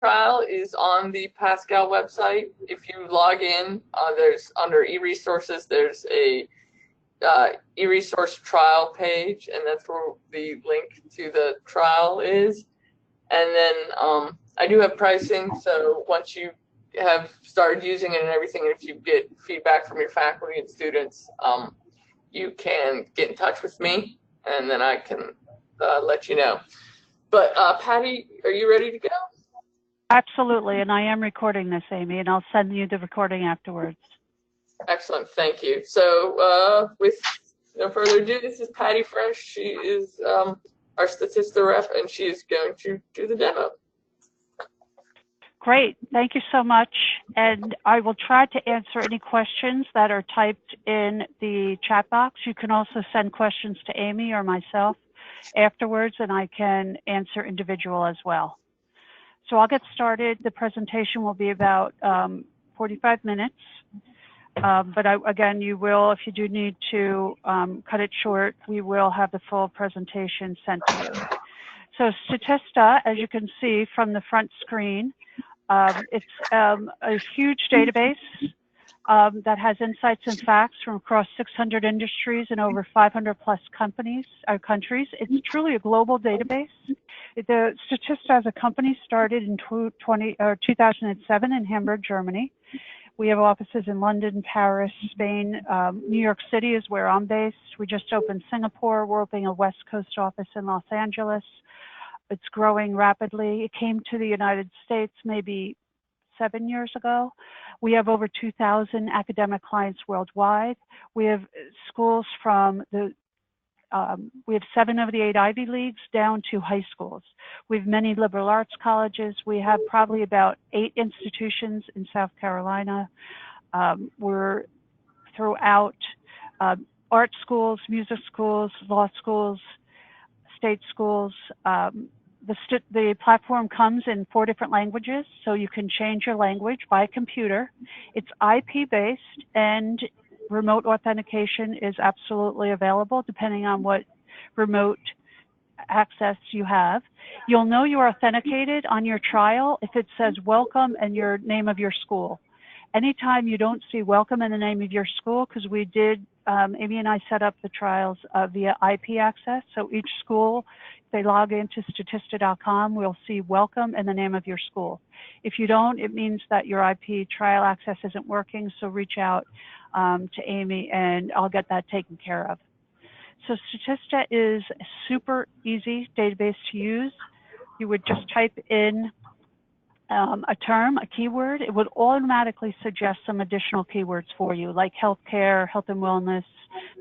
trial is on the PASCAL website. If you log in, there's under e-resources, there's a e-resource trial page, and that's where the link to the trial is. And then I do have pricing, so once you have started using it and everything, and if you get feedback from your faculty and students, you can get in touch with me, and then I can let you know. But Patty, are you ready to go? Absolutely, and I am recording this, Amy, and I'll send you the recording afterwards. Excellent, thank you. So with no further ado, this is Patty Fresh. She is our Statista rep, and she is going to do the demo. Great, thank you so much. And I will try to answer any questions that are typed in the chat box. You can also send questions to Amy or myself afterwards, and I can answer individual as well. So I'll get started. The presentation will be about 45 minutes. But again, you will, if you do need to cut it short, we will have the full presentation sent to you. So Statista, as you can see from the front screen, it's a huge database that has insights and facts from across 600 industries and over 500 plus countries. It's truly a global database. The Statista as a company started in 2007 in Hamburg, Germany. We have offices in London, Paris, Spain, New York City is where I'm based. We just opened Singapore. We're opening a West Coast office in Los Angeles. It's growing rapidly. It came to the United States maybe 7 years ago. We have over 2,000 academic clients worldwide. We have schools from we have 7 of the 8 Ivy Leagues down to high schools. We have many liberal arts colleges. We have probably about 8 institutions in South Carolina. We're throughout art schools, music schools, law schools, state schools. The platform comes in 4 different languages, so you can change your language by computer. It's IP-based, and remote authentication is absolutely available depending on what remote access you have. You'll know you're authenticated on your trial if it says welcome and your name of your school. Anytime you don't see welcome and the name of your school, because we did, Amy and I set up the trials via IP access, so each school, if they log into Statista.com, we'll see welcome and the name of your school. If you don't, it means that your IP trial access isn't working, so reach out to Amy and I'll get that taken care of. So Statista is a super easy database to use. You would just type in a term, a keyword. It would automatically suggest some additional keywords for you, like healthcare, health and wellness,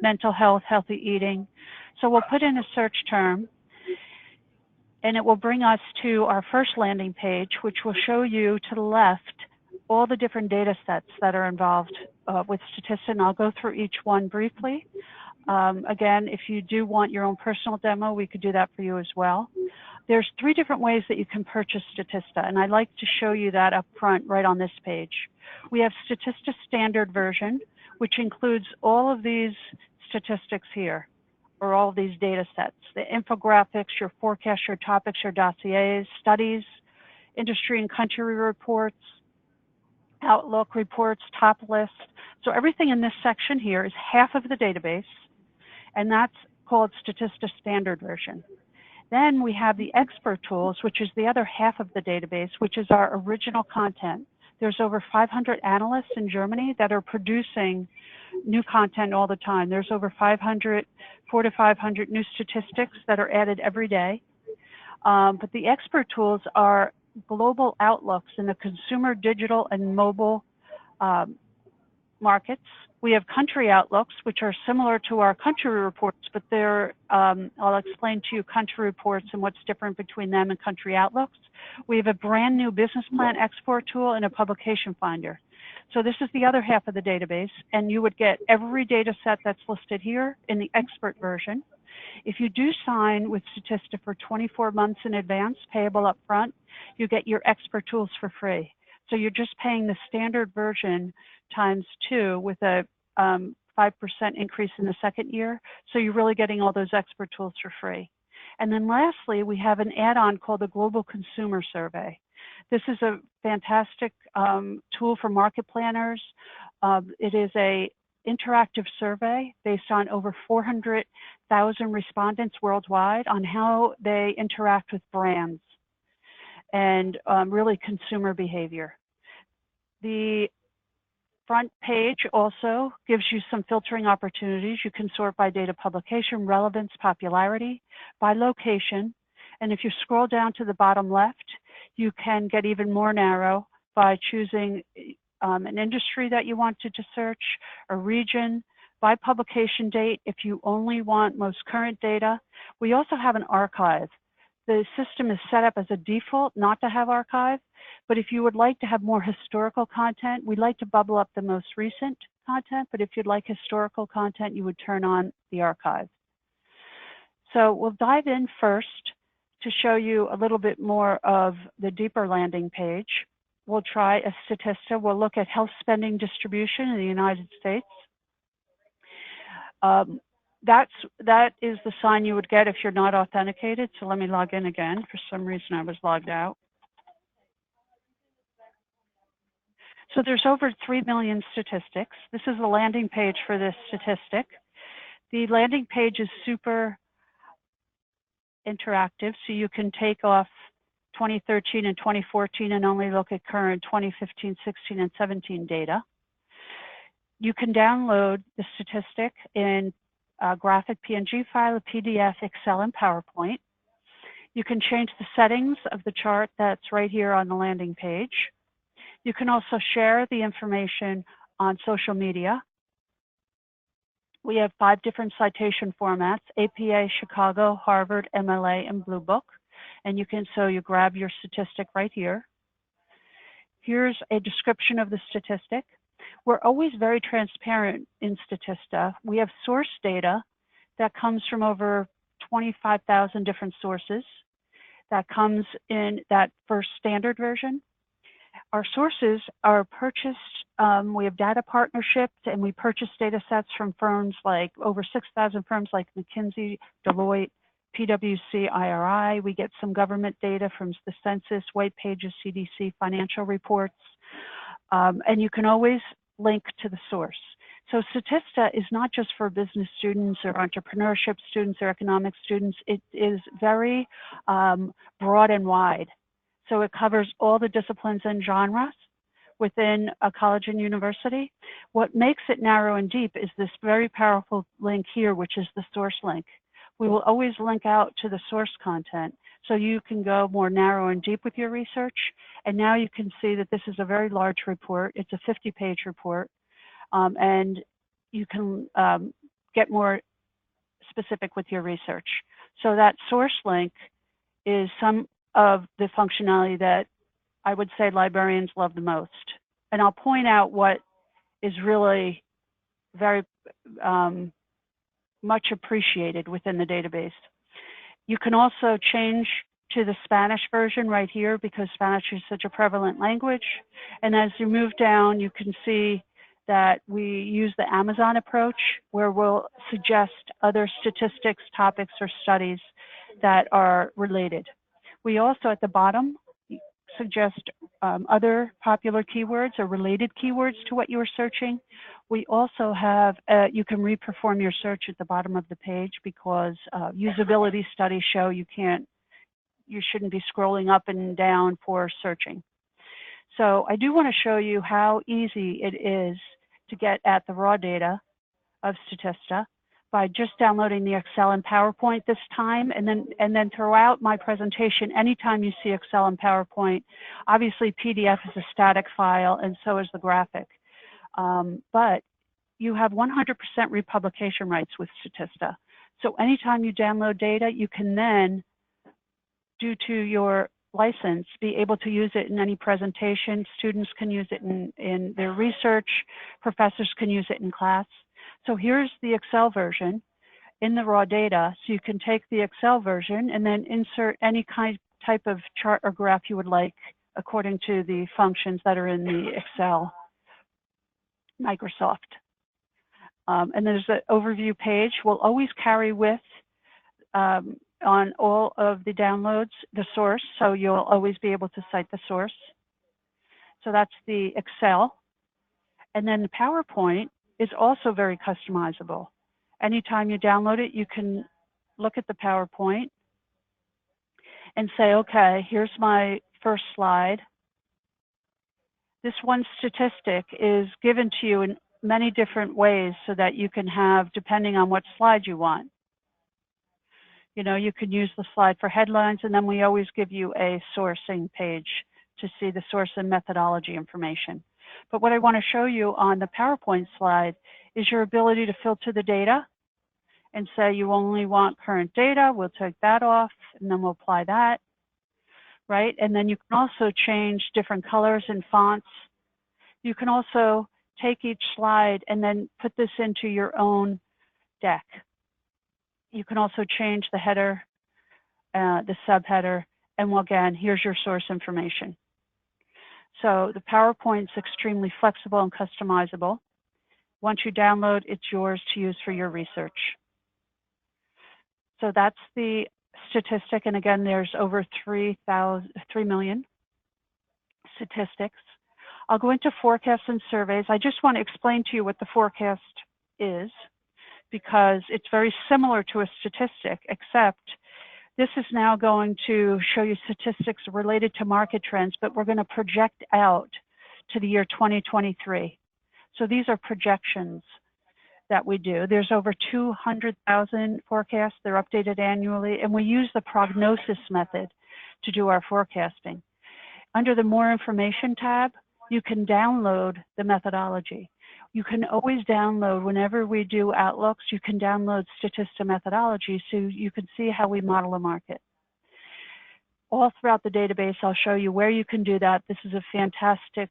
mental health, healthy eating. So we'll put in a search term, and it will bring us to our first landing page, which will show you to the left all the different data sets that are involved with Statista, and I'll go through each one briefly. Again, if you do want your own personal demo, we could do that for you as well. There's 3 different ways that you can purchase Statista, and I'd like to show you that up front right on this page. We have Statista Standard version, which includes all of these statistics here, or all of these data sets, the infographics, your forecasts, your topics, your dossiers, studies, industry and country reports, Outlook reports, top lists. So everything in this section here is half of the database, and that's called Statista Standard version. Then we have the expert tools, which is the other half of the database, which is our original content. There's over 500 analysts in Germany that are producing new content all the time. There's over 400 to 500 new statistics that are added every day. But the expert tools are global outlooks in the consumer, digital, and mobile markets. We have country outlooks, which are similar to our country reports, but they're, I'll explain to you country reports and what's different between them and country outlooks. We have a brand new business plan export tool and a publication finder. So this is the other half of the database, and you would get every data set that's listed here in the expert version. If you do sign with Statista for 24 months in advance, payable up front, you get your expert tools for free. So you're just paying the standard version times 2 with a 5% increase in the second year. So you're really getting all those expert tools for free. And then lastly, we have an add-on called the Global Consumer Survey. This is a fantastic tool for market planners. It is a interactive survey based on over 400,000 respondents worldwide on how they interact with brands and really consumer behavior. The front page also gives you some filtering opportunities. You can sort by data publication, relevance, popularity, by location. And if you scroll down to the bottom left, you can get even more narrow by choosing an industry that you wanted to search, a region, by publication date if you only want most current data. We also have an archive. The system is set up as a default not to have archive, but if you would like to have more historical content, we'd like to bubble up the most recent content, but if you'd like historical content, you would turn on the archive. So we'll dive in first to show you a little bit more of the deeper landing page. We'll try a Statista. We'll look at health spending distribution in the United States. That is the sign you would get if you're not authenticated. So let me log in again. For some reason, I was logged out. So there's over 3 million statistics. This is the landing page for this statistic. The landing page is super interactive, so you can take off 2013 and 2014 and only look at current 2015, 16, and 17 data. You can download the statistic in a graphic PNG file, a PDF, Excel, and PowerPoint. You can change the settings of the chart that's right here on the landing page. You can also share the information on social media. We have 5 different citation formats: APA, Chicago, Harvard, MLA, and Blue Book. And so you grab your statistic right here. Here's a description of the statistic. We're always very transparent in Statista. We have source data that comes from over 25,000 different sources. That comes in that first standard version. Our sources are purchased, we have data partnerships, and we purchase data sets from firms like over 6,000 firms like McKinsey, Deloitte, PwC, IRI. We get some government data from the Census, White Pages, CDC, financial reports, and you can always link to the source. So Statista is not just for business students or entrepreneurship students or economics students. It is very broad and wide. So it covers all the disciplines and genres within a college and university. What makes it narrow and deep is this very powerful link here, which is the source link. We will always link out to the source content so you can go more narrow and deep with your research. And now you can see that this is a very large report. It's a 50-page report. And you can get more specific with your research. So that source link is some of the functionality that I would say librarians love the most. And I'll point out what is really very much appreciated within the database. You can also change to the Spanish version right here because Spanish is such a prevalent language. And as you move down, you can see that we use the Amazon approach where we'll suggest other statistics, topics, or studies that are related. We also, at the bottom, suggest other popular keywords or related keywords to what you are searching. We also have, you can reperform your search at the bottom of the page because usability studies show you shouldn't be scrolling up and down for searching. So I do want to show you how easy it is to get at the raw data of Statista by just downloading the Excel and PowerPoint this time, and then throughout my presentation, anytime you see Excel and PowerPoint, obviously PDF is a static file and so is the graphic. But you have 100% republication rights with Statista. So anytime you download data, you can then, due to your license, be able to use it in any presentation. Students can use it in their research. Professors can use it in class. So here's the Excel version in the raw data. So you can take the Excel version and then insert any type of chart or graph you would like according to the functions that are in the Excel Microsoft. And there's an overview page. We'll always carry with on all of the downloads, the source, so you'll always be able to cite the source. So that's the Excel. And then the PowerPoint is also very customizable. Anytime you download it, you can look at the PowerPoint and say, okay, here's my first slide. This one statistic is given to you in many different ways so that you can have, depending on what slide you want. You know, you can use the slide for headlines, and then we always give you a sourcing page to see the source and methodology information. But what I want to show you on the PowerPoint slide is your ability to filter the data and say you only want current data. We'll take that off, and then we'll apply that, right? And then you can also change different colors and fonts. You can also take each slide and then put this into your own deck. You can also change the header, the subheader, and well, again, here's your source information. So the PowerPoint's extremely flexible and customizable. Once you download, it's yours to use for your research. So that's the statistic, and again, there's over 3 million statistics. I'll go into forecasts and surveys. I just want to explain to you what the forecast is, because it's very similar to a statistic, except this is now going to show you statistics related to market trends, but we're going to project out to the year 2023. So these are projections that we do. There's over 200,000 forecasts. They're updated annually, and we use the prognosis method to do our forecasting. Under the More Information tab, you can download the methodology. You can always download, whenever we do outlooks, you can download Statista methodology so you can see how we model a market. All throughout the database, I'll show you where you can do that. This is a fantastic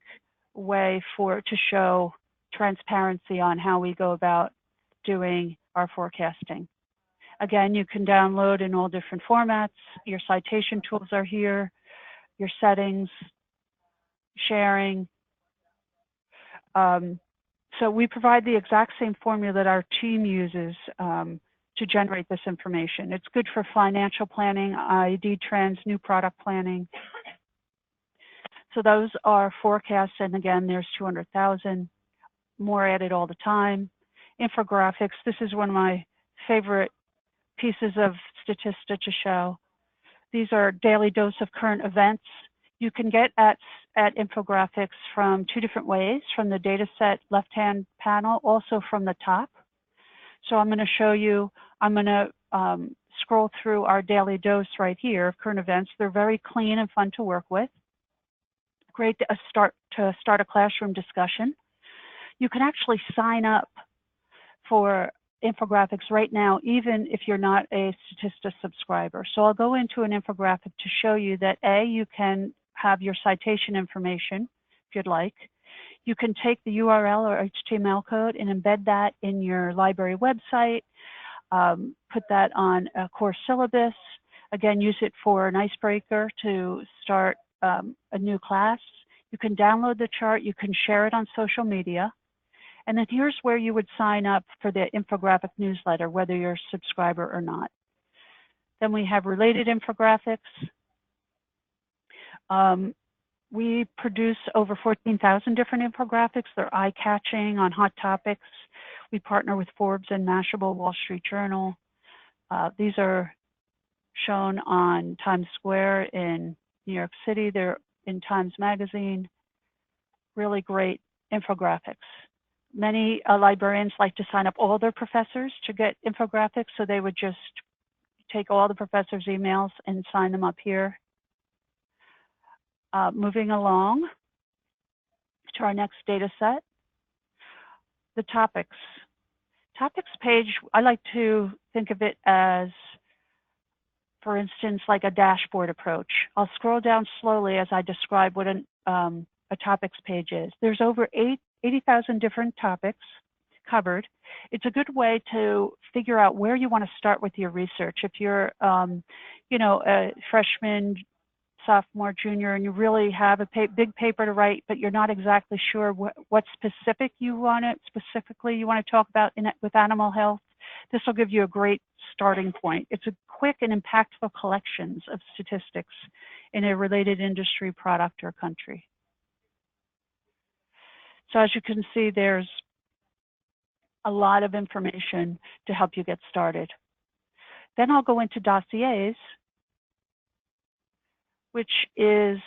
way to show transparency on how we go about doing our forecasting. Again, you can download in all different formats. Your citation tools are here, your settings, sharing. So we provide the exact same formula that our team uses to generate this information. It's good for financial planning, ID trends, new product planning. So those are forecasts, and again, there's 200,000, more added all the time. Infographics, this is one of my favorite pieces of Statista to show. These are daily dose of current events. You can get at infographics from 2 different ways, from the data set left-hand panel, also from the top. So I'm going to show you, I'm going to scroll through our daily dose right here of current events. They're very clean and fun to work with. Great to start a classroom discussion. You can actually sign up for infographics right now, even if you're not a Statista subscriber. So I'll go into an infographic to show you that A, you can have your citation information if you'd like. You can take the URL or HTML code and embed that in your library website, put that on a course syllabus. Again, use it for an icebreaker to start a new class. You can download the chart, you can share it on social media. And then here's where you would sign up for the infographic newsletter, whether you're a subscriber or not. Then we have related infographics. We produce over 14,000 different infographics. They're eye-catching on hot topics. We partner with Forbes and Mashable, Wall Street Journal. These are shown on Times Square in New York City. They're in Times Magazine. Really great infographics. Many librarians like to sign up all their professors to get infographics, so they would just take all the professors' emails and sign them up here. Moving along to our next data set, the topics. Topics page, I like to think of it as, for instance, like a dashboard approach. I'll scroll down slowly as I describe what a topics page is. There's over 80,000 different topics covered. It's a good way to figure out where you want to start with your research. If you're, you know, a freshman, sophomore, junior, and you really have a big paper to write, but you're not exactly sure what specifically you want to talk about with animal health, this will give you a great starting point. It's a quick and impactful collections of statistics in a related industry, product, or country. So as you can see, there's a lot of information to help you get started. Then I'll go into dossiers, which is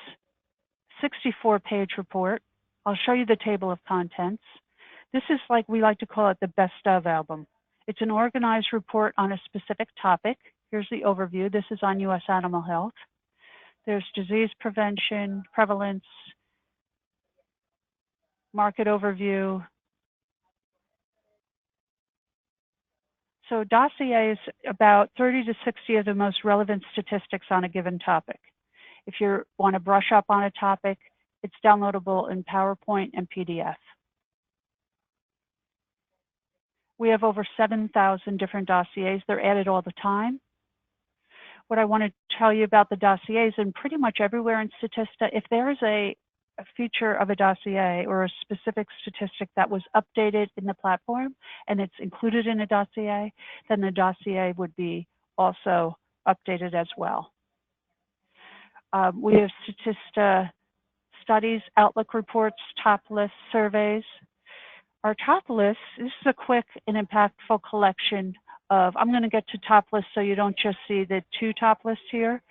64-page report. I'll show you the table of contents. This is, like we like to call it, the best of album. It's an organized report on a specific topic. Here's the overview. This is on U.S. animal health. There's disease prevention, prevalence, market overview. So dossier is about 30 to 60 of the most relevant statistics on a given topic. If you want to brush up on a topic, it's downloadable in PowerPoint and PDF. We have over 7,000 different dossiers. They're added all the time. What I want to tell you about the dossiers, and pretty much everywhere in Statista, if there is a feature of a dossier or a specific statistic that was updated in the platform and it's included in a dossier, then the dossier would be also updated as well. We have Statista studies, Outlook reports, top list surveys. Our top list, this is a quick and impactful collection of, I'm going to get to top list so you don't just see the 2 top lists here,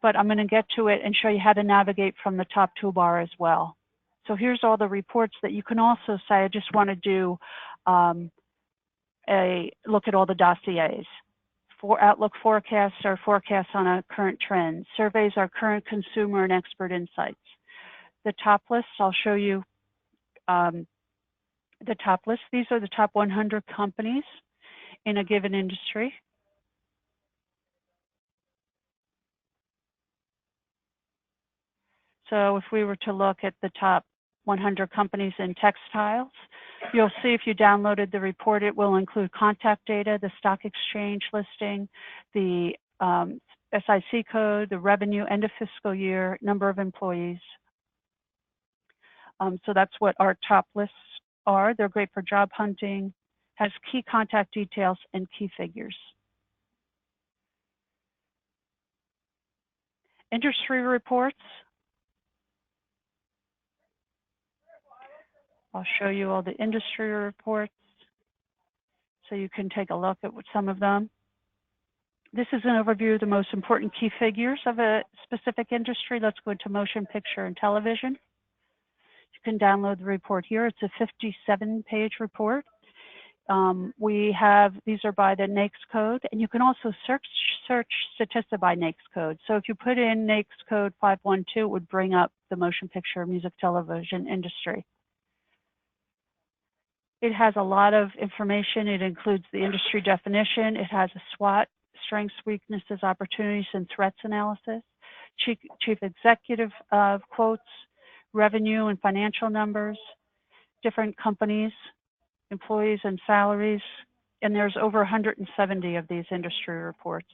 but I'm going to get to it and show you how to navigate from the top toolbar as well. So here's all the reports that you can also say, I just want to do a look at all the dossiers. For Outlook forecasts are forecasts on a current trend. Surveys are current consumer and expert insights. The top lists, I'll show you the top list. These are the top 100 companies in a given industry. So if we were to look at the top 100 companies in textiles, you'll see if you downloaded the report, it will include contact data, the stock exchange listing, the SIC code, the revenue, end of fiscal year, number of employees. So that's what our top lists are. They're great for job hunting, has key contact details and key figures. Industry reports. I'll show you all the industry reports so you can take a look at some of them. This is an overview of the most important key figures of a specific industry. Let's go into motion picture and television. You can download the report here. It's a 57-page report. These are by the NAICS code, and you can also search Statista by NAICS code. So if you put in NAICS code 512, it would bring up the motion picture, music, television industry. It has a lot of information. It includes the industry definition. It has a SWOT, strengths, weaknesses, opportunities, and threats analysis, chief executive quotes, revenue and financial numbers, different companies, employees and salaries, and there's over 170 of these industry reports.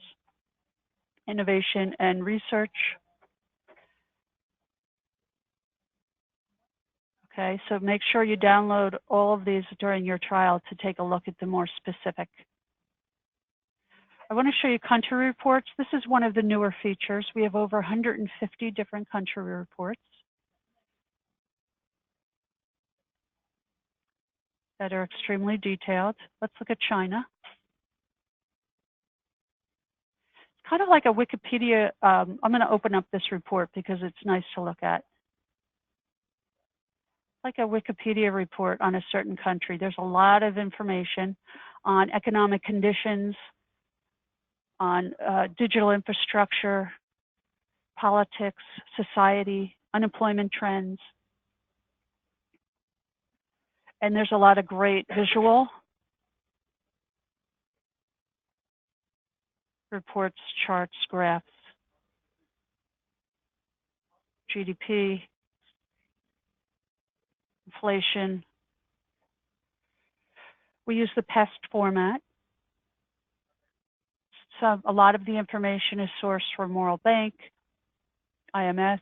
Innovation and research. Okay, so make sure you download all of these during your trial to take a look at the more specific. I want to show you country reports. This is one of the newer features. We have over 150 different country reports that are extremely detailed. Let's look at China. It's kind of like a Wikipedia. I'm going to open up this report because it's nice to look at. Like a Wikipedia report on a certain country. There's a lot of information on economic conditions, on digital infrastructure, politics, society, unemployment trends. And there's a lot of great visual reports, charts, graphs, GDP, inflation. We use the PEST format. So a lot of the information is sourced from World Bank, IMS.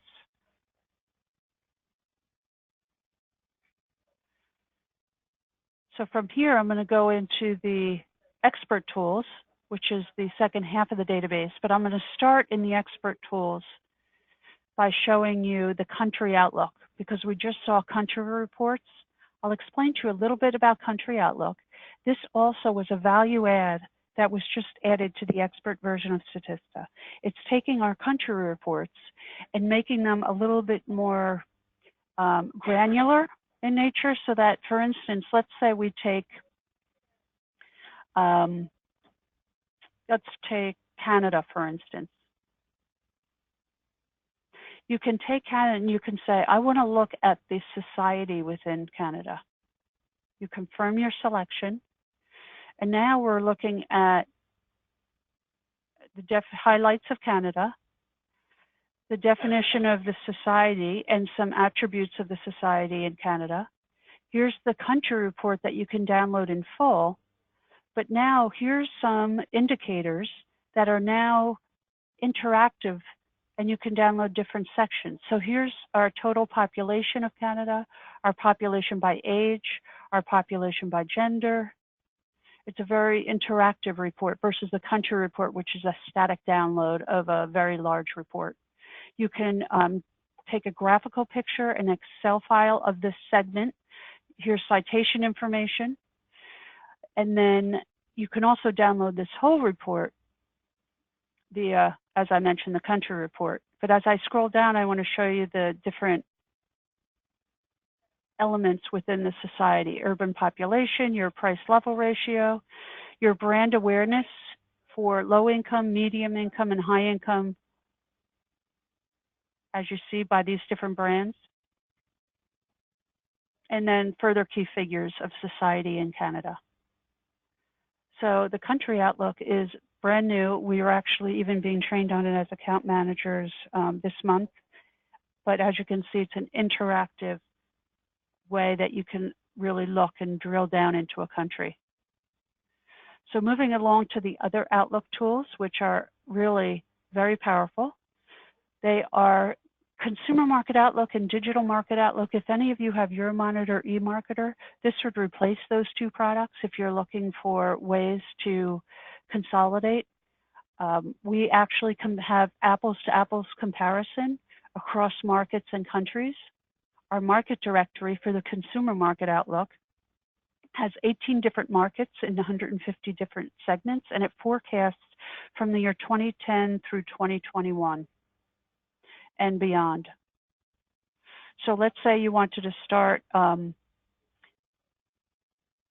So from here, I'm going to go into the expert tools, which is the second half of the database. But I'm going to start in the expert tools by showing you the country outlook, because we just saw country reports. I'll explain to you a little bit about country outlook. This also was a value add that was just added to the expert version of Statista. It's taking our country reports and making them a little bit more granular in nature, so that, for instance, let's say we take, let's take Canada, for instance. You can take Canada and you can say, I want to look at the society within Canada. You confirm your selection. And now we're looking at the highlights of Canada, the definition of the society, and some attributes of the society in Canada. Here's the country report that you can download in full. But now here's some indicators that are now interactive, and you can download different sections. So here's our total population of Canada, our population by age, our population by gender. It's a very interactive report versus the country report, which is a static download of a very large report. You can take a graphical picture, an Excel file of this segment. Here's citation information. And then you can also download this whole report via, as I mentioned, the country report. But as I scroll down, I want to show you the different elements within the society: urban population, your price level ratio, your brand awareness for low income, medium income, and high income, as you see by these different brands. And then further key figures of society in Canada. So the country outlook is brand new. We are actually even being trained on it as account managers this month. But as you can see, it's an interactive way that you can really look and drill down into a country. So moving along to the other Outlook tools, which are really very powerful. They are Consumer Market Outlook and Digital Market Outlook. If any of you have Euromonitor, eMarketer, this would replace those two products if you're looking for ways to consolidate. We actually can have apples to apples comparison across markets and countries. Our market directory for the Consumer Market Outlook has 18 different markets in 150 different segments, and it forecasts from the year 2010 through 2021 and beyond. So let's say you wanted to start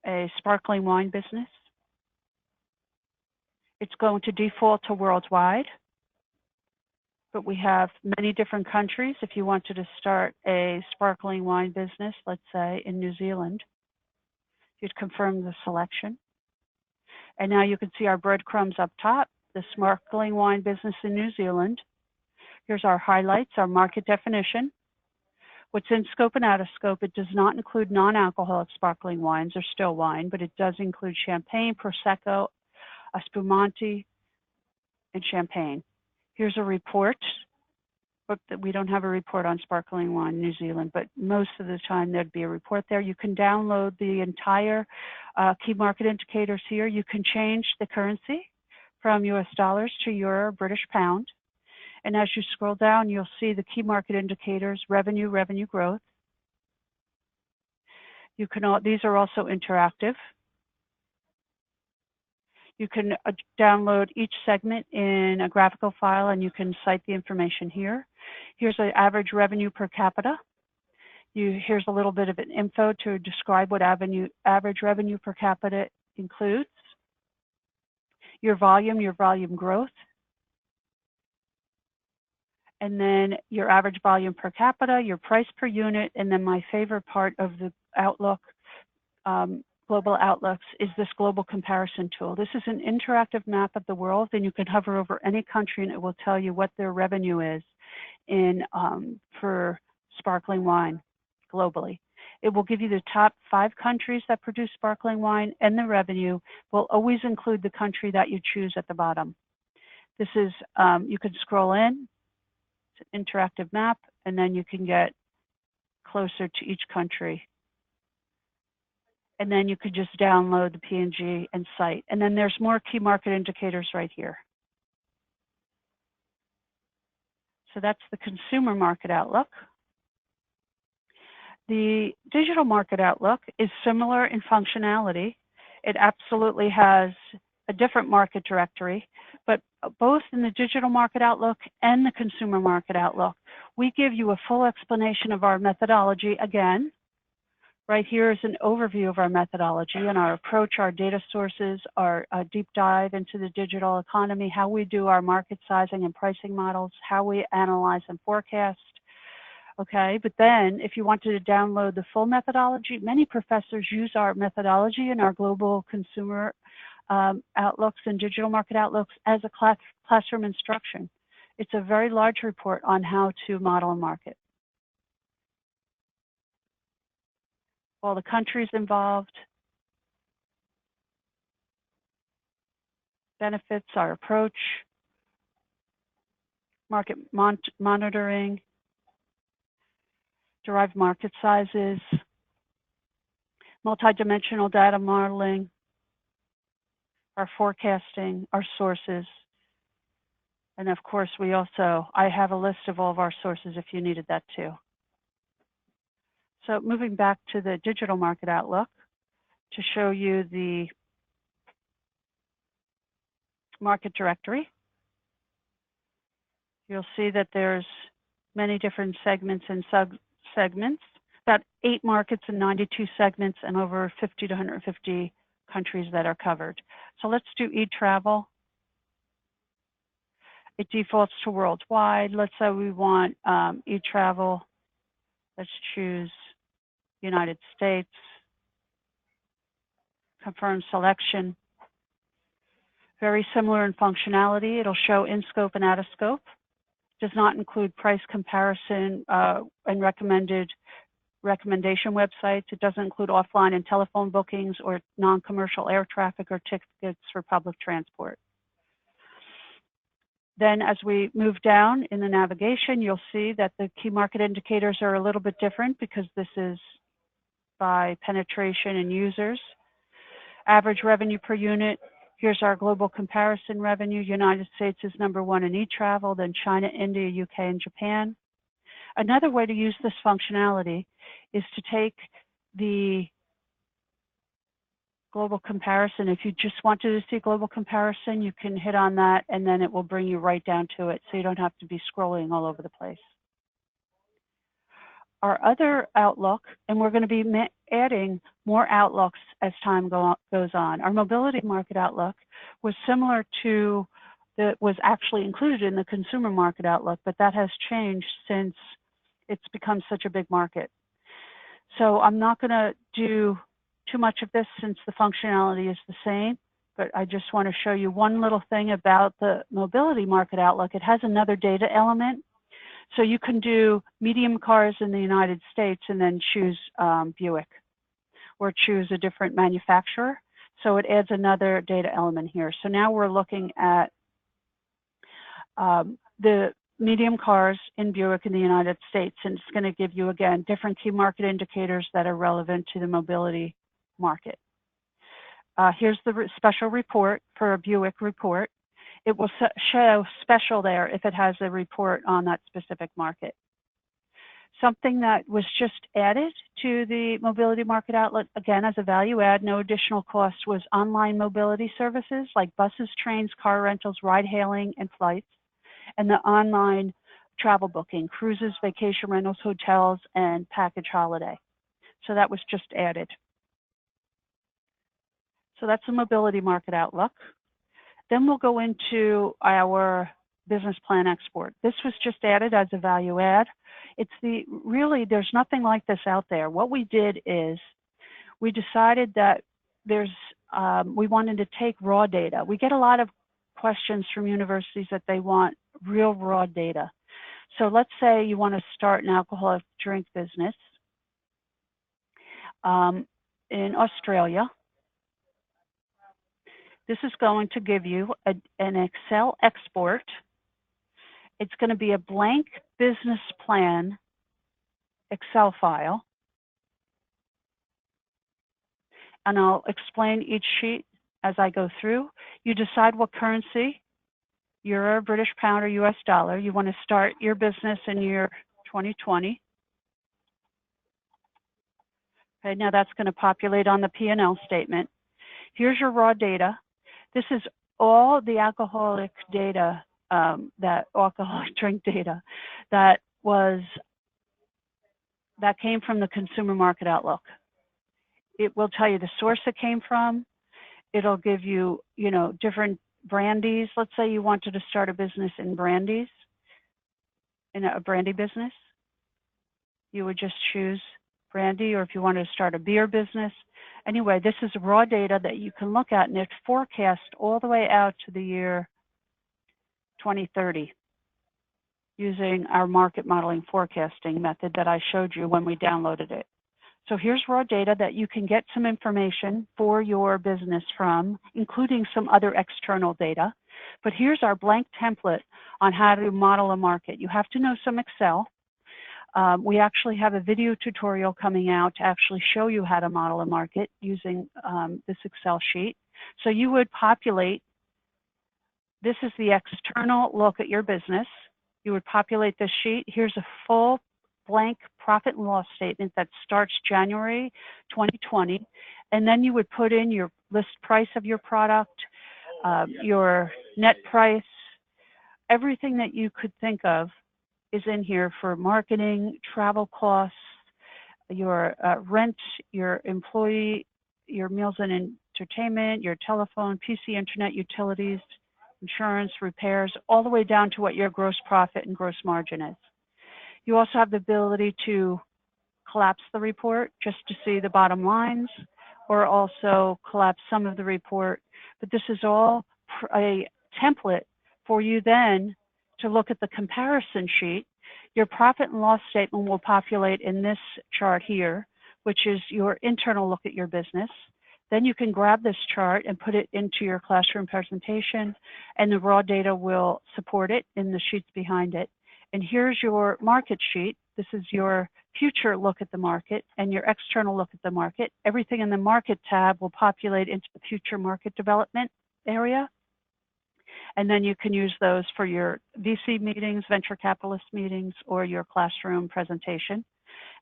a sparkling wine business. It's going to default to worldwide, but we have many different countries. If you wanted to start a sparkling wine business, let's say in New Zealand, you'd confirm the selection. And now you can see our breadcrumbs up top, the sparkling wine business in New Zealand. Here's our highlights, our market definition. What's in scope and out of scope, it does not include non-alcoholic sparkling wines or still wine, but it does include champagne, Prosecco, Spumante, and champagne. Here's a report, but we don't have a report on sparkling wine in New Zealand, but most of the time there'd be a report there. You can download the entire key market indicators here. You can change the currency from US dollars to euro, British pound. And as you scroll down, you'll see the key market indicators, revenue, revenue growth. You can these are also interactive. You can download each segment in a graphical file, and you can cite the information here. Here's the average revenue per capita. Here's a little bit of an info to describe what average revenue per capita includes. Your volume growth. And then your average volume per capita, your price per unit, and then my favorite part of the Outlook, global outlooks, is this global comparison tool. This is an interactive map of the world, and you can hover over any country and it will tell you what their revenue is for sparkling wine globally. It will give you the top 5 countries that produce sparkling wine, and the revenue will always include the country that you choose at the bottom. This is, you can scroll in. It's an interactive map, and then you can get closer to each country. And then you could just download the PNG and cite. And then there's more key market indicators right here. So that's the consumer market outlook. The digital market outlook is similar in functionality. It absolutely has a different market directory, but both in the digital market outlook and the consumer market outlook, we give you a full explanation of our methodology. Again, right here is an overview of our methodology and our approach, our data sources, our deep dive into the digital economy, how we do our market sizing and pricing models, how we analyze and forecast. Okay, but then if you wanted to download the full methodology, many professors use our methodology and our global consumer outlooks and digital market outlooks as a classroom instruction. It's a very large report on how to model a market. All the countries involved, benefits, our approach, market monitoring, derived market sizes, multidimensional data modeling, our forecasting, our sources, and of course I have a list of all of our sources if you needed that too. So moving back to the digital market outlook to show you the market directory, you'll see that there's many different segments and sub-segments, about 8 markets and 92 segments and over 50 to 150 countries that are covered. So let's do e-travel. It defaults to worldwide. Let's say we want e-travel. Let's choose United States. Confirm selection. Very similar in functionality. It'll show in scope and out of scope. Does not include price comparison and recommendation websites. It doesn't include offline and telephone bookings or non-commercial air traffic or tickets for public transport. Then as we move down in the navigation, you'll see that the key market indicators are a little bit different because this is by penetration and users. Average revenue per unit. Here's our global comparison revenue. United States is #1 in e-travel, then China, India, UK, and Japan. Another way to use this functionality is to take the global comparison. If you just wanted to see global comparison, you can hit on that and then it will bring you right down to it so you don't have to be scrolling all over the place. Our other outlook, and we're going to be adding more outlooks as time goes on. Our mobility market outlook was similar to was actually included in the consumer market outlook, but that has changed since it's become such a big market. So I'm not going to do too much of this since the functionality is the same, but I just want to show you one little thing about the mobility market outlook. It has another data element. So you can do medium cars in the United States and then choose Buick or choose a different manufacturer. So it adds another data element here. So now we're looking at the medium cars in Buick in the United States, and it's going to give you, again, different key market indicators that are relevant to the mobility market. Here's the special report for a Buick report. It will show special there if it has a report on that specific market. Something that was just added to the mobility market outlet, again, as a value add, no additional cost, was online mobility services like buses, trains, car rentals, ride hailing, and flights, and the online travel booking, cruises, vacation rentals, hotels, and package holiday. So that was just added. So that's the mobility market outlook. Then we'll go into our business plan export. This was just added as a value add. It's really, there's nothing like this out there. What we did is we decided that we wanted to take raw data. We get a lot of questions from universities that they want real raw data. So let's say you want to start an alcoholic drink business in Australia. This is going to give you an Excel export. It's going to be a blank business plan Excel file. and I'll explain each sheet as I go through. You decide what currency, euro, British pound, or US dollar, you want to start your business in year 2020. Okay, now that's going to populate on the P&L statement. Here's your raw data. This is all the alcoholic data, that alcoholic drink data that came from the Consumer Market Outlook. It will tell you the source it came from. It'll give you, different brandies. Let's say you wanted to start a business in brandies, in a brandy business. You would just choose brandy, or if you wanted to start a beer business. Anyway, this is raw data that you can look at, and it forecasts all the way out to the year 2030 using our market modeling forecasting method that I showed you when we downloaded it. So here's raw data that you can get some information for your business from, including some other external data. But here's our blank template on how to model a market. You have to know some Excel. We actually have a video tutorial coming out to actually show you how to model a market using this Excel sheet. So you would populate, this is the external look at your business. You would populate this sheet. Here's a full blank profit and loss statement that starts January 2020. And then you would put in your list price of your product, your net price, everything that you could think of is in here for marketing, travel costs, your rent, your employee, your meals and entertainment, your telephone, PC, internet, utilities, insurance, repairs, all the way down to what your gross profit and gross margin is. You also have the ability to collapse the report just to see the bottom lines, or also collapse some of the report. But this is all a template for you then to look at the comparison sheet. Your profit and loss statement will populate in this chart here, which is your internal look at your business. Then you can grab this chart and put it into your classroom presentation, and the raw data will support it in the sheets behind it. And here's your market sheet. This is your future look at the market and your external look at the market. Everything in the market tab will populate into the future market development area. And then you can use those for your VC meetings, venture capitalist meetings, or your classroom presentation.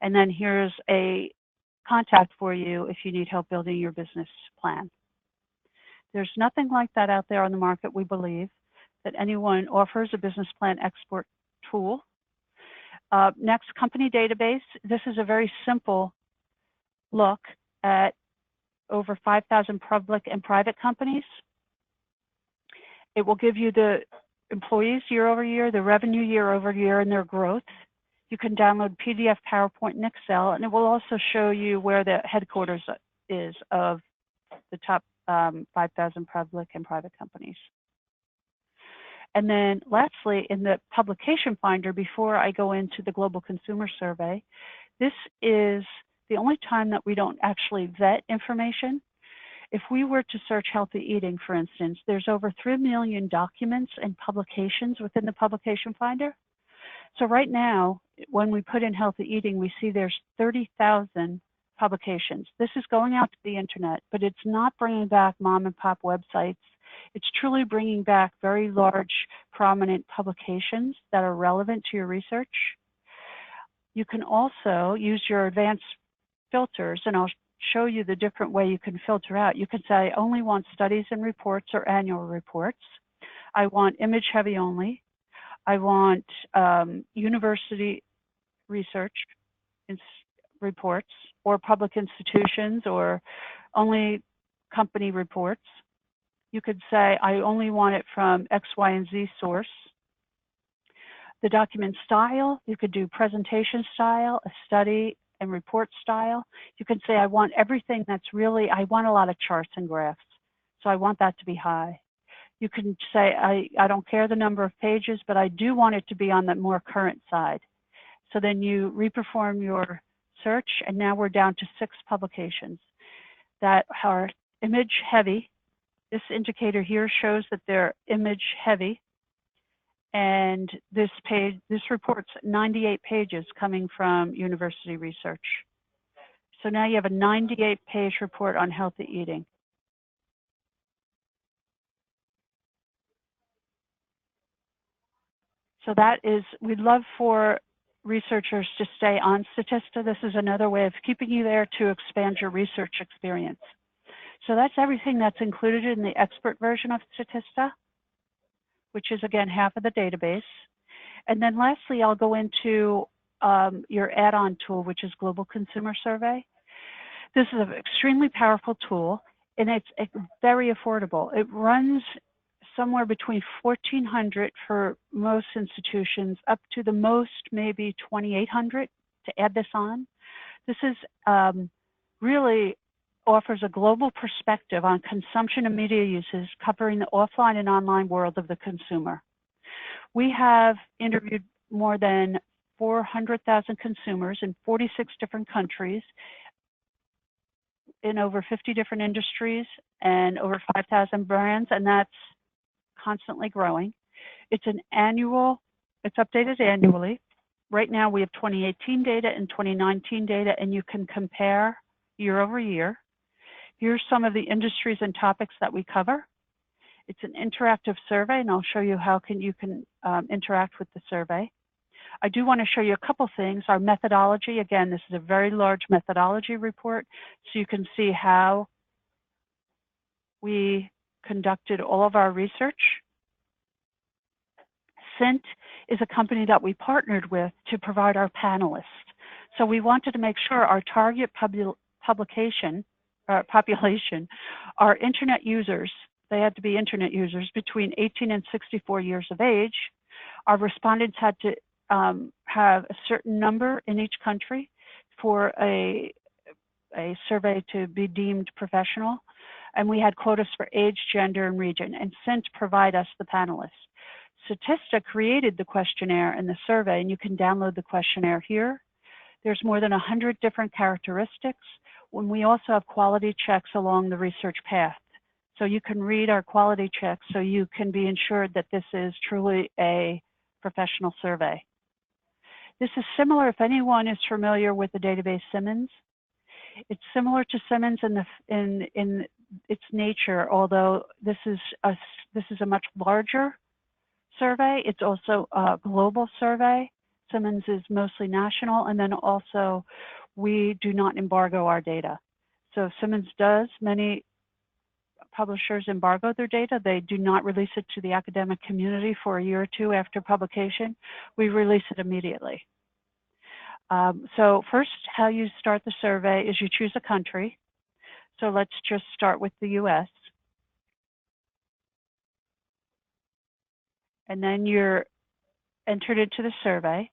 And then here's a contact for you if you need help building your business plan. There's nothing like that out there on the market, we believe, that anyone offers a business plan export tool. Next, company database. This is a very simple look at over 5,000 public and private companies. It will give you the employees year over year, the revenue year over year, and their growth. You can download PDF, PowerPoint, and Excel, and it will also show you where the headquarters is of the top 5,000 public and private companies. And then lastly, in the publication finder, before I go into the Global Consumer Survey, this is the only time that we don't actually vet information. If we were to search healthy eating, for instance, there's over 3 million documents and publications within the publication finder. So right now, when we put in healthy eating, we see there's 30,000 publications. This is going out to the internet, but it's not bringing back mom and pop websites. It's truly bringing back very large, prominent publications that are relevant to your research. You can also use your advanced filters, and I'll show you the different way you can filter out. You can say, I only want studies and reports or annual reports. I want image heavy only. I want university research reports, or public institutions, or only company reports. You could say, I only want it from X, Y, and Z source. The document style, you could do presentation style, a study and report style. You can say, I want everything that's really, I want a lot of charts and graphs, so I want that to be high. You can say, I don't care the number of pages, but I do want it to be on the more current side. So then you reperform your search, and now we're down to 6 publications that are image heavy. This indicator here shows that they're image heavy. And this page, this report's 98 pages coming from university research. So now you have a 98-page report on healthy eating. So that is, we'd love for researchers to stay on Statista. This is another way of keeping you there to expand your research experience. So that's everything that's included in the expert version of Statista, which is, again, half of the database. And then lastly, I'll go into your add-on tool, which is Global Consumer Survey. This is an extremely powerful tool, and it's very affordable. It runs somewhere between $1,400 for most institutions, up to the most maybe $2,800 to add this on. This is really offers a global perspective on consumption and media uses, covering the offline and online world of the consumer. We have interviewed more than 400,000 consumers in 46 different countries, in over 50 different industries, and over 5,000 brands, and that's constantly growing. It's an annual, it's updated annually. Right now we have 2018 data and 2019 data, and you can compare year over year. Here's some of the industries and topics that we cover. It's an interactive survey, and I'll show you how you can interact with the survey. I do want to show you a couple things. Our methodology, again, this is a very large methodology report, so you can see how we conducted all of our research. Cint is a company that we partnered with to provide our panelists. So we wanted to make sure our target population, our internet users, they had to be internet users between 18 and 64 years of age. Our respondents had to have a certain number in each country for a survey to be deemed professional. And we had quotas for age, gender, and region, and Cint provide us the panelists. Statista created the questionnaire and the survey, and you can download the questionnaire here. There's more than 100 different characteristics, when we also have quality checks along the research path. So you can read our quality checks so you can be ensured that this is truly a professional survey. This is similar, if anyone is familiar with the database Simmons. It's similar to Simmons in its nature, although this is a much larger survey. It's also a global survey. Simmons is mostly national, and then also we do not embargo our data. So Simmons does, many publishers embargo their data. They do not release it to the academic community for a year or two after publication. We release it immediately. So first, how you start the survey is you choose a country. So let's just start with the US. And then you're entered into the survey.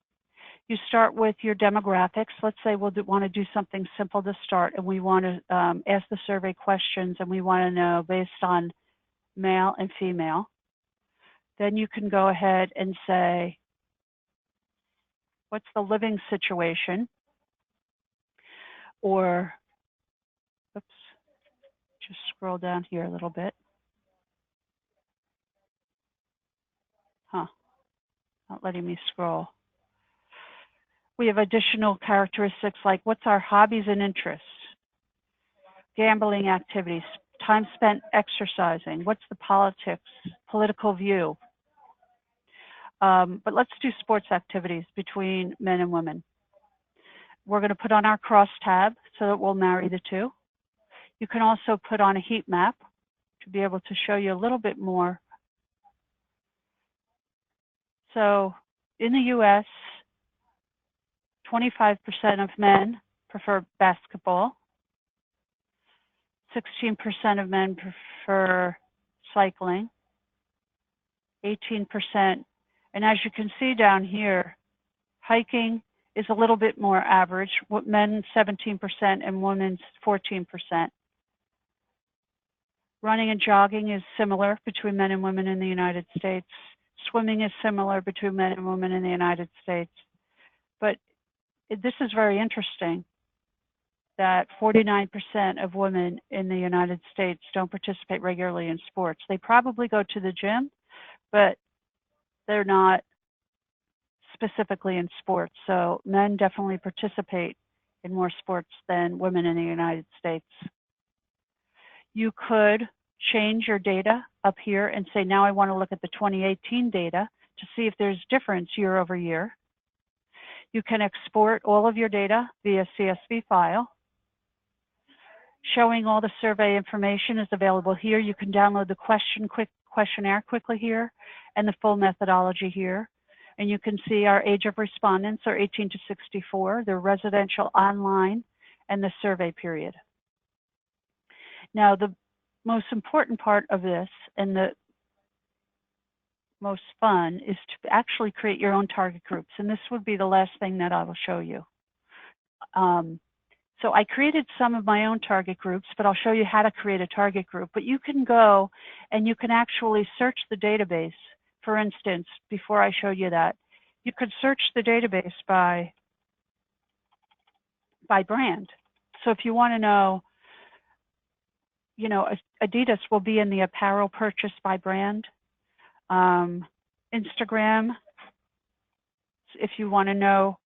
You start with your demographics. Let's say we'll want to do something simple to start, and we want to ask the survey questions, and we want to know based on male and female. Then you can go ahead and say, what's the living situation? Or, oops, just scroll down here a little bit. Not letting me scroll. We have additional characteristics like what's our hobbies and interests, gambling activities, time spent exercising, what's the political view. But let's do sports activities between men and women. We're going to put on our cross tab so that we'll marry the two. You can also put on a heat map to be able to show you a little bit more. So in the US, 25% of men prefer basketball. 16% of men prefer cycling. 18%, and as you can see down here, hiking is a little bit more average. Men 17% and women 14%. Running and jogging is similar between men and women in the United States. Swimming is similar between men and women in the United States. But this is very interesting that 49% of women in the United States don't participate regularly in sports. They probably go to the gym, but they're not specifically in sports. So men definitely participate in more sports than women in the United States. You could change your data up here and say, now I want to look at the 2018 data to see if there's difference year over year. You can export all of your data via CSV file. Showing all the survey information is available here. You can download the questionnaire quickly here and the full methodology here. And you can see our age of respondents are 18 to 64, their residential online, and the survey period. Now, the most important part of this and the most fun is to actually create your own target groups. And this would be the last thing that I will show you. So I created some of my own target groups, but I'll show you how to create a target group. But you can go and you can actually search the database. For instance, before I show you that, you could search the database by brand. So if you want to know, Adidas will be in the apparel purchase by brand. Instagram, if you want to know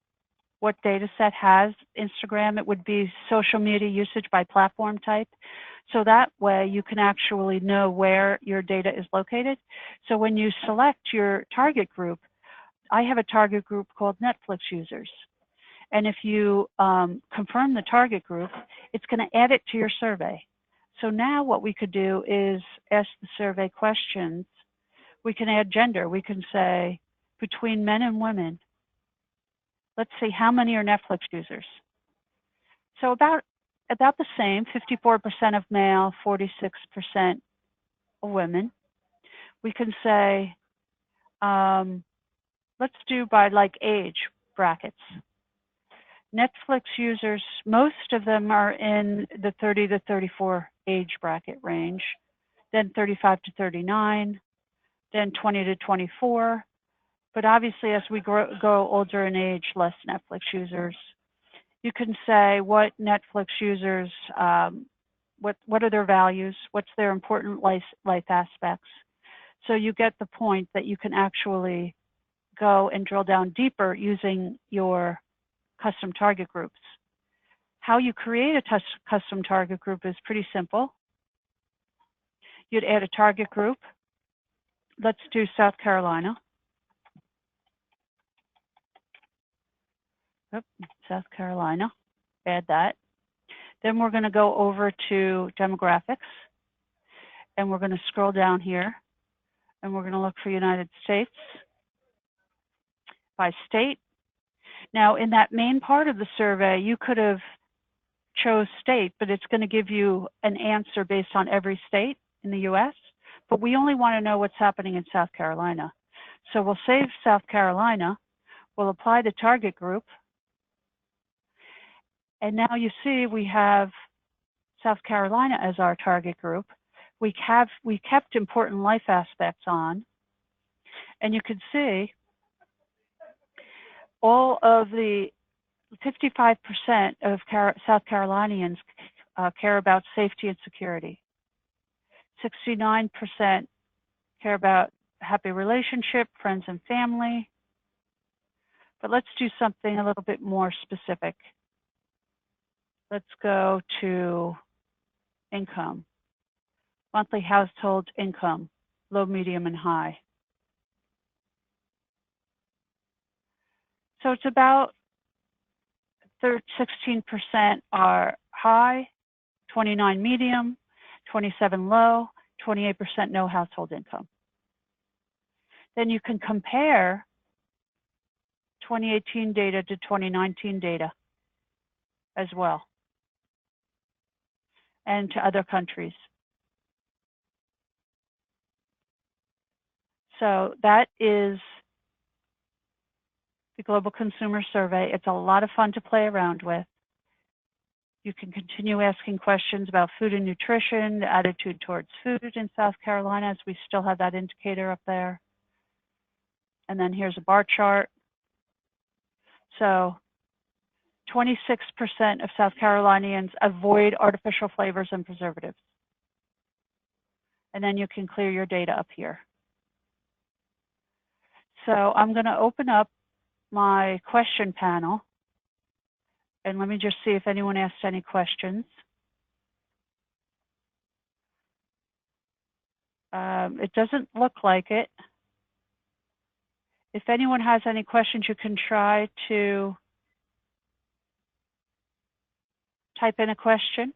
what data set has Instagram, it would be social media usage by platform type. So that way you can actually know where your data is located. So when you select your target group, I have a target group called Netflix users. And if you confirm the target group, it's going to add it to your survey. So now what we could do is ask the survey questions. We can add gender. We can say between men and women. Let's see, how many are Netflix users? So about the same, 54% of male, 46% of women. We can say, let's do by like age brackets. Netflix users, most of them are in the 30 to 34 age bracket range, then 35 to 39, then 20 to 24. But obviously, as we go older in age, less Netflix users. You can say what Netflix users, what are their values, what's their important life aspects. So you get the point that you can actually go and drill down deeper using your custom target groups. How you create a custom target group is pretty simple. You'd add a target group. Let's do South Carolina. South Carolina, add that. Then we're going to go over to demographics, and we're going to scroll down here, and we're going to look for United States by state. Now, in that main part of the survey, you could have chose state, but it's going to give you an answer based on every state in the U.S., but we only want to know what's happening in South Carolina. So we'll save South Carolina. We'll apply the target group. And now you see we have South Carolina as our target group. We kept important life aspects on. And you can see all of the 55% of South Carolinians care about safety and security. 69% care about happy relationship, friends and family. But let's do something a little bit more specific. Let's go to income, monthly household income, low, medium, and high. So it's about 16% are high, 29 medium, 27 low, 28% no household income. Then you can compare 2018 data to 2019 data as well, and to other countries. So that is the Global Consumer Survey. It's a lot of fun to play around with. You can continue asking questions about food and nutrition, the attitude towards food in South Carolina, as we still have that indicator up there. And then here's a bar chart. So 26% of South Carolinians avoid artificial flavors and preservatives. And then you can clear your data up here. So I'm going to open up my question panel. And let me just see if anyone asked any questions. It doesn't look like it. If anyone has any questions, you can try to type in a question.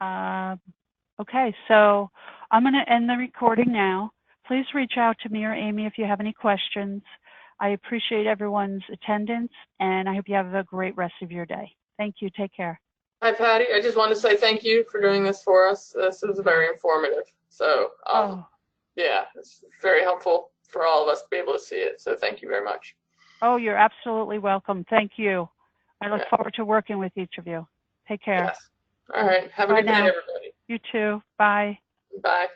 Okay, so I'm going to end the recording now. Please reach out to me or Amy if you have any questions. I appreciate everyone's attendance, and I hope you have a great rest of your day. Thank you. Take care. Hi, Patty. I just want to say thank you for doing this for us. This is very informative. So, yeah, it's very helpful for all of us to be able to see it. So thank you very much. Oh, you're absolutely welcome. Thank you. I look forward to working with each of you. Take care. Yes. All right. Have a good day, everybody. You too. Bye. Bye.